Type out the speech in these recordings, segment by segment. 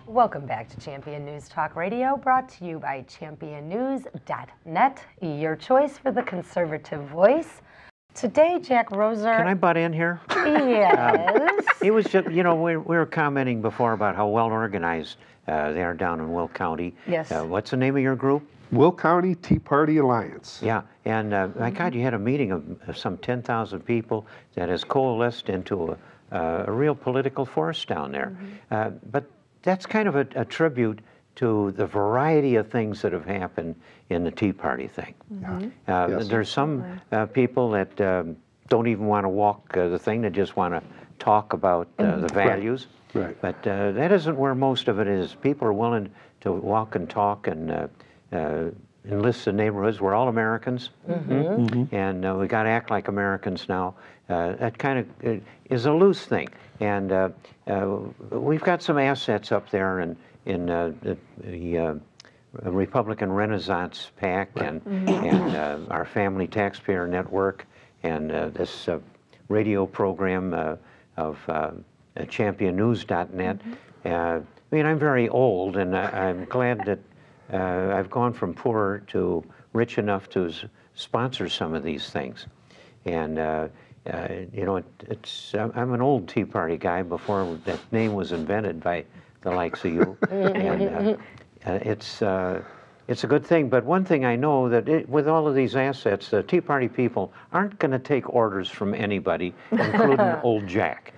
Welcome back to Champion News Talk Radio, brought to you by championnews.net, your choice for the conservative voice. Today, Jack Roeser. Can I butt in here? Yes. It was just, you know, we were commenting before about how well organized they are down in Will County. Yes. What's the name of your group? Will County Tea Party Alliance. Yeah, and my God, you had a meeting of some 10,000 people that has coalesced into a real political force down there. But that's kind of a tribute to the variety of things that have happened in the Tea Party thing. Yes. There's some people that don't even want to walk the thing, they just want to talk about the values. Right. But that isn't where most of it is. People are willing to walk and talk and enlist the neighborhoods. We're all Americans, and we got to act like Americans now. That kind of is a loose thing, and we've got some assets up there in the Republican Renaissance PAC and our Family Taxpayer Network and this radio program of championnews.net. I mean, I'm very old, and I'm glad that I've gone from poor to rich enough to sponsor some of these things. And, you know, I'm an old Tea Party guy before that name was invented by the likes of you. And it's a good thing. But one thing I know that with all of these assets, the Tea Party people aren't going to take orders from anybody, including old Jack.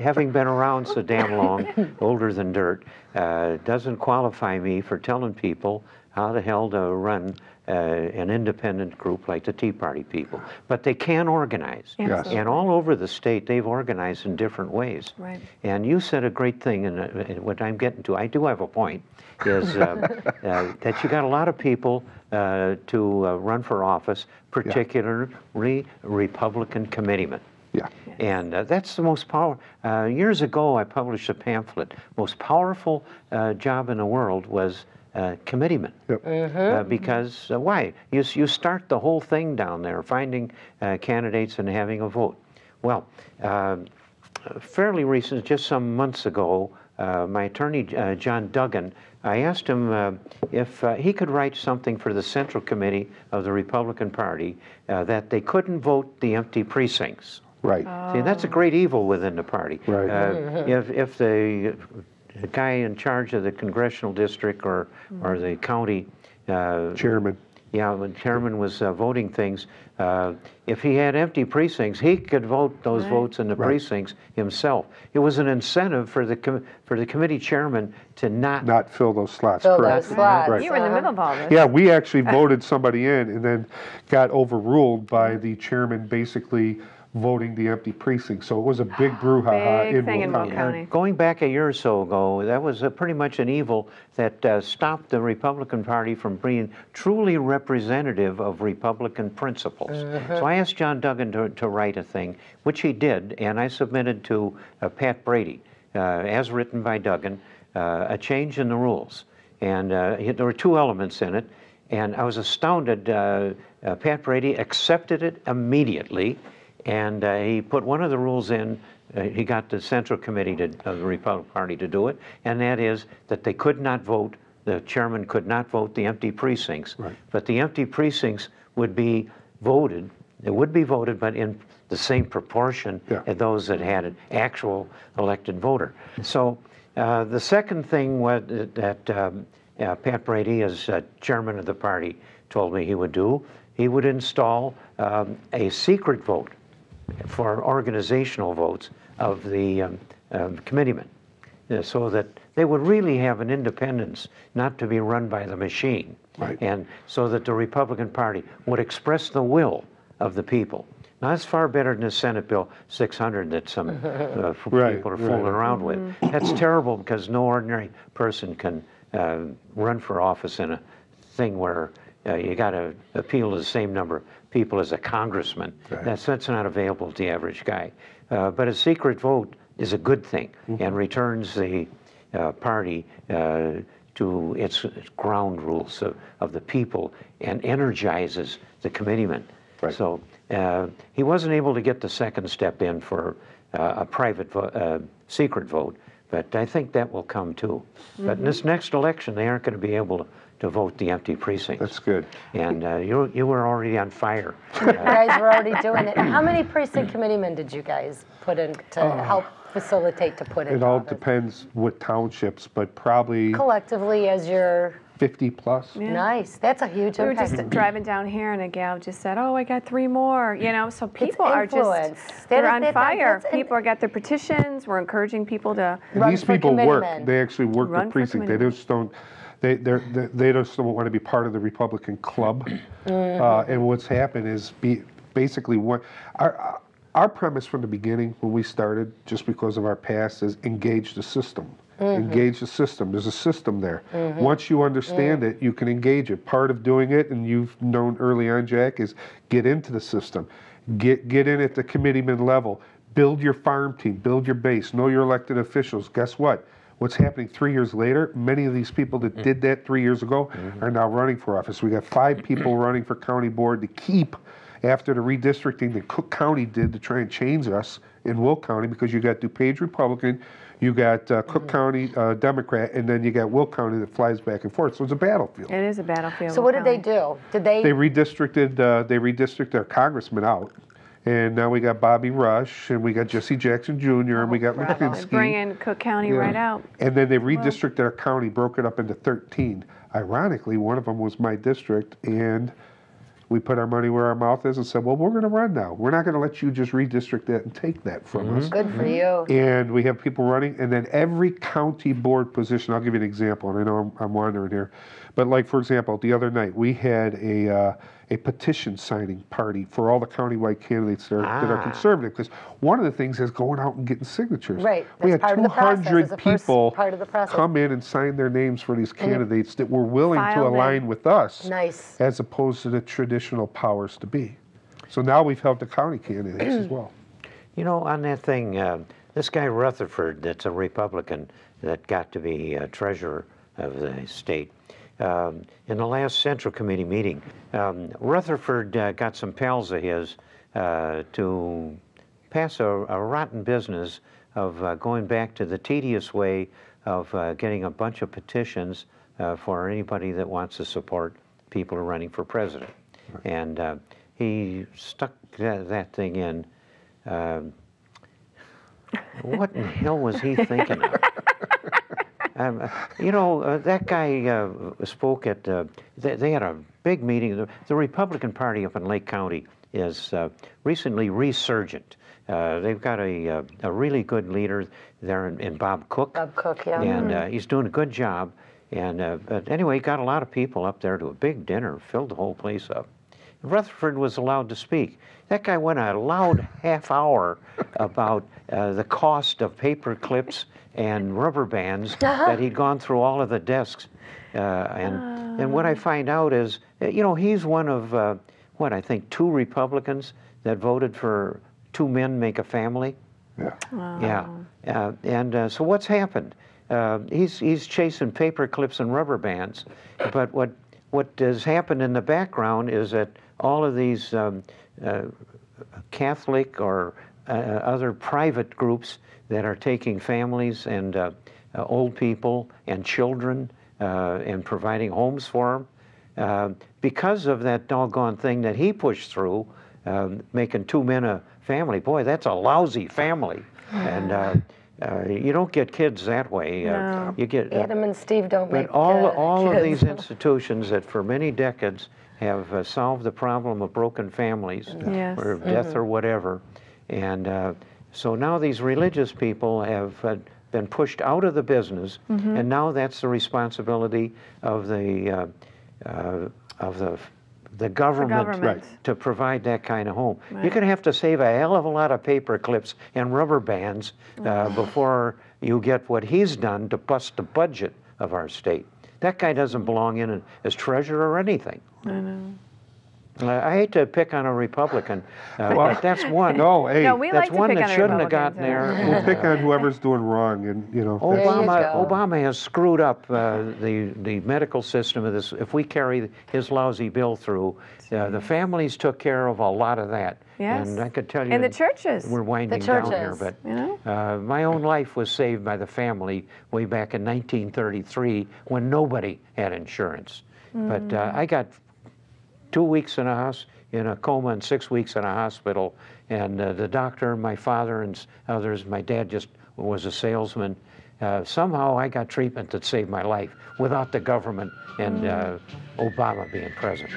Having been around so damn long, older than dirt, doesn't qualify me for telling people how the hell to run an independent group like the Tea Party people. But they can organize. Yes. And all over the state, they've organized in different ways. Right. And you said a great thing, and what I'm getting to, I do have a point, is that you got a lot of people to run for office, particularly Republican committeemen. Yeah. And that's the most powerful. Years ago, I published a pamphlet. Most powerful job in the world was committeeman. Yep. Because why? You start the whole thing down there, finding candidates and having a vote. Well, fairly recent, just some months ago, my attorney, John Duggan, I asked him if he could write something for the Central Committee of the Republican Party that they couldn't vote the empty precincts. Right. See, that's a great evil within the party. Right. If the guy in charge of the congressional district or the county Chairman. Yeah, when chairman was voting things, if he had empty precincts, he could vote those votes in the precincts himself. It was an incentive for the committee chairman to not Fill those slots. Fill correct. those slots. Right. You were in the middle of all this. Yeah, we actually voted somebody in and then got overruled by the chairman basically voting the empty precinct. So it was a big brouhaha Big thing in Will County. County. Going back a year or so ago, that was pretty much an evil that stopped the Republican Party from being truly representative of Republican principles. So I asked John Duggan to write a thing, which he did, and I submitted to Pat Brady, as written by Duggan, a change in the rules. And there were two elements in it, and I was astounded. Pat Brady accepted it immediately, and he put one of the rules in. He got the Central Committee of the Republican Party to do it, and that is that they could not vote, the chairman could not vote the empty precincts, but the empty precincts would be voted, but in the same proportion as those that had an actual elected voter. So the second thing was that Pat Brady, as chairman of the party, told me he would do, he would install a secret vote for organizational votes of the committeemen, so that they would really have an independence, not to be run by the machine, and so that the Republican Party would express the will of the people. Now, that's far better than the Senate Bill 600 that some people are fooling around with. That's terrible because no ordinary person can run for office in a thing where you got to appeal to the same number of people as a congressman. That's not available to the average guy. But a secret vote is a good thing and returns the party to its ground rules of the people and energizes the committeemen. So He wasn't able to get the second step in for a private secret vote, but I think that will come too. But in this next election, they aren't going to be able to vote the empty precincts. That's good. And you were already on fire. You guys were already doing it. How many precinct committeemen did you guys put in to help facilitate to put in? It all depends what townships, but probably collectively as your 50 plus. Yeah. nice. That's a huge We were impact. just driving down here, and a gal just said, "Oh, I got 3 more." You know, so people are influence. just They're on fire. that's- People got their petitions. We're encouraging people to. And Run these for people work. committeemen. They actually work Run the for precinct. They committeemen. just don't. They just don't want to be part of the Republican club. And what's happened is basically what our premise from the beginning when we started, just because of our past, is engage the system. Engage the system. There's a system there. Once you understand it, you can engage it. Part of doing it, and you've known early on, Jack, is get into the system. Get in at the committeeman level. Build your farm team. Build your base. Know your elected officials. Guess what? What's happening 3 years later, many of these people that did that 3 years ago are now running for office. We got 5 people running for county board to keep after the redistricting that Cook County did to try and change us in Will County, because you got DuPage Republican, you got Cook County Democrat, and then you got Will County that flies back and forth. So it's a battlefield. It is a battlefield. So what did they do? Did they? They redistricted our congressman out. And now we got Bobby Rush, and we got Jesse Jackson Jr., and we got They're Lipinski. bringing Cook County right out. And then they redistricted our county, broke it up into 13. Ironically, one of them was my district, and we put our money where our mouth is and said, well, we're going to run now. We're not going to let you just redistrict that and take that from us. Good for you. And we have people running, and then every county board position, I'll give you an example, and I know I'm wandering here, but like, for example, the other night, we had a petition signing party for all the countywide candidates that are conservative, because one of the things is going out and getting signatures. Right. We That's had part of the process. 200 It's the first people part of the process. come in and sign their names for these candidates that were willing to Filed in. align with us, Nice. as opposed to the traditional powers to be. So now we've helped the county candidates as well. You know, on that thing, this guy Rutherford, that's a Republican, that got to be treasurer of the state. In the last Central Committee meeting, Rutherford got some pals of his to pass a rotten business of going back to the tedious way of getting a bunch of petitions for anybody that wants to support people who are running for president. And he stuck that thing in. What in the hell was he thinking of? You know, that guy spoke at, they had a big meeting. The Republican Party up in Lake County is recently resurgent. They've got a really good leader there in Bob Cook. Bob Cook, yeah. And he's doing a good job. And but anyway, got a lot of people up there to a big dinner, filled the whole place up. Rutherford was allowed to speak. That guy went a loud half hour about the cost of paper clips and rubber bands that he'd gone through all of the desks. And what I find out is, you know, he's one of, what, I think 2 Republicans that voted for 2 men make a family. Yeah. Wow. Yeah. And so what's happened? He's chasing paper clips and rubber bands. But what has happened in the background is that all of these Catholic or other private groups that are taking families and old people and children and providing homes for them, because of that doggone thing that he pushed through, making 2 men a family. Boy, that's a lousy family. And you don't get kids that way. No. You get Adam and Steve don't make but all of kids. these institutions that for many decades have solved the problem of broken families Yes. or death or whatever. And so now these religious people have been pushed out of the business, and now that's the responsibility of the government Right. to provide that kind of home. You're going to have to save a hell of a lot of paper clips and rubber bands before you get what he's done to bust the budget of our state. That guy doesn't belong in as treasurer or anything. I know. I hate to pick on a Republican, but that's one. No, hey, No, we like That's to one pick that on the shouldn't have gotten Republicans, there. we'll pick on whoever's doing wrong, and you know. There you go. Obama has screwed up the medical system of this. If we carry his lousy bill through, the families took care of a lot of that. Yes. And I could tell you. And the churches. We're winding down here, churches. but You know? my own life was saved by the family way back in 1933 when nobody had insurance. But I got 2 weeks in a coma and 6 weeks in a hospital, and the doctor, my father, and others, my dad just was a salesman. Somehow I got treatment that saved my life without the government and Obama being president.